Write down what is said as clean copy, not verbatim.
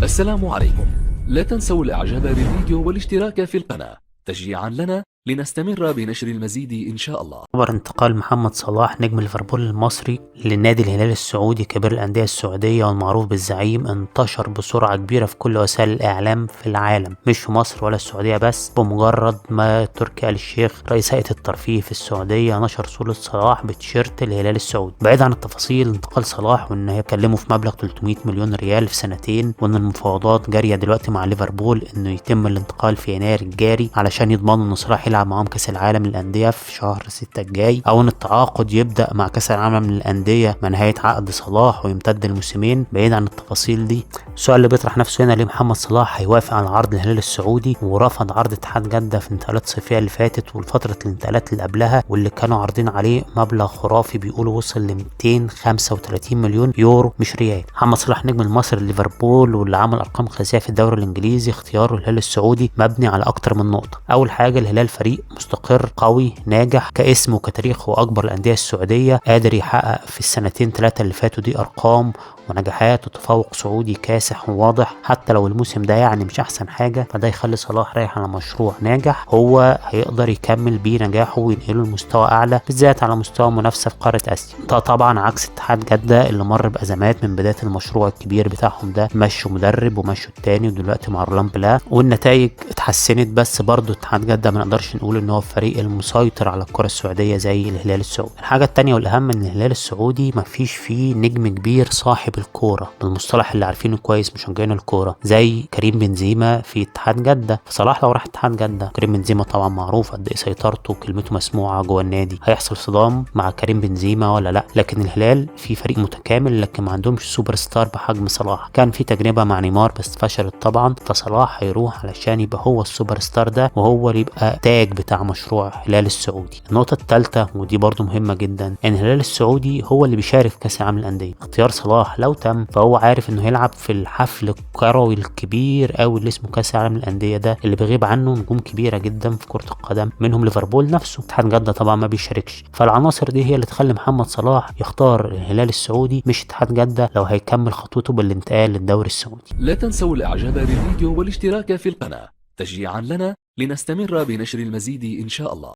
السلام عليكم. لا تنسوا الاعجاب بالفيديو والاشتراك في القناة تشجيعا لنا لنستمر بنشر المزيد ان شاء الله. خبر انتقال محمد صلاح نجم ليفربول المصري للنادي الهلال السعودي كبير الأندية السعودية والمعروف بالزعيم انتشر بسرعة كبيرة في كل وسائل الإعلام في العالم، مش في مصر ولا السعودية بس. بمجرد ما تركي آل الشيخ رئيس هيئة الترفيه في السعودية نشر صورة صلاح بتيشيرت الهلال السعودي. بعيد عن التفاصيل انتقال صلاح وان هيكلموا في مبلغ 300 مليون ريال في سنتين، وان المفاوضات جارية دلوقتي مع ليفربول انه يتم الانتقال في يناير الجاري علشان يضمنوا ان صلاح يلعب معاهم كاس العالم للأندية في شهر 6 الجاي، او ان التعاقد يبدأ مع كاس العالم للأندية مع نهاية عقد صلاح ويمتد الموسمين. بعيد عن التفاصيل دي، السؤال اللي بيطرح نفسه هنا ليه محمد صلاح هيوافق على عرض الهلال السعودي ورفض عرض اتحاد جدة في الانتقالات الصيفية اللي فاتت والفترة الانتقالات اللي قبلها، واللي كانوا عارضين عليه مبلغ خرافي بيقولوا وصل ل 235 مليون يورو مش ريال. محمد صلاح نجم المصري ليفربول واللي عمل ارقام قياسية في الدوري الانجليزي، اختياره الهلال السعودي مبني على اكتر من نقطة. اول حاجة، الهلال فريق مستقر قوي ناجح كاسم وكتاريخ، واكبر الاندية السعودية، قادر يحقق في السنتين 3 اللي فاتوا دي ارقام ونجاحات وتفوق سعودي كاسح وواضح. حتى لو الموسم ده يعني مش احسن حاجة، فده يخلي صلاح رايح على مشروع ناجح هو هيقدر يكمل بيه نجاحه وينقله لمستوى اعلى، بالذات على مستوى منافسة في قارة اسيا. ده طبعا عكس اتحاد جدة اللي مر بازمات من بداية المشروع الكبير بتاعهم ده، مشوا مدرب ومشوا التاني ودلوقتي مع رولان بلا، والنتائج اتحسنت، بس برضو اتحاد جدة ما نقدرش نقول ان هو الفريق المسيطر على الكرة السعودية زي الهلال السعودي. الحاجة التانية والاهم ان الهلال السعودي مفيش فيه نجم كبير صاحب الكورة بالمصطلح اللي عارفينه كويس مشجعين الكورة زي كريم بنزيما في اتحاد جدة. فصلاح لو راح اتحاد جدة، كريم بنزيما طبعا معروف قد ايه سيطرته وكلمته مسموعة جوه النادي، هيحصل صدام مع كريم بنزيما ولا لا؟ لكن الهلال في فريق متكامل لكن ما عندهمش سوبر ستار بحجم صلاح. كان في تجربة مع نيمار بس فشلت طبعا، فصلاح هيروح علشان يبقى هو السوبر ستار ده وهو اللي يبقى تاج بتاع مشروع الهلال السعودي. النقطة الثالثة ودي برضو مهمة جدا، ان الهلال السعودي هو اللي بيشارك في كاس العالم للأندية. اختيار صلاح لو تم فهو عارف انه هيلعب في الحفل الكروي الكبير قوي اللي اسمه كاس العالم للأندية ده، اللي بيغيب عنه نجوم كبيرة جدا في كرة القدم منهم ليفربول نفسه. اتحاد جدة طبعا ما بيشاركش، فالعناصر دي هي اللي تخلي محمد صلاح يختار الهلال السعودي مش اتحاد جدة لو هيكمل خطوته بالانتقال للدوري السعودي. لا تنسوا الاعجاب بالفيديو والاشتراك في القناة تشجيعا لنا لنستمر بنشر المزيد ان شاء الله.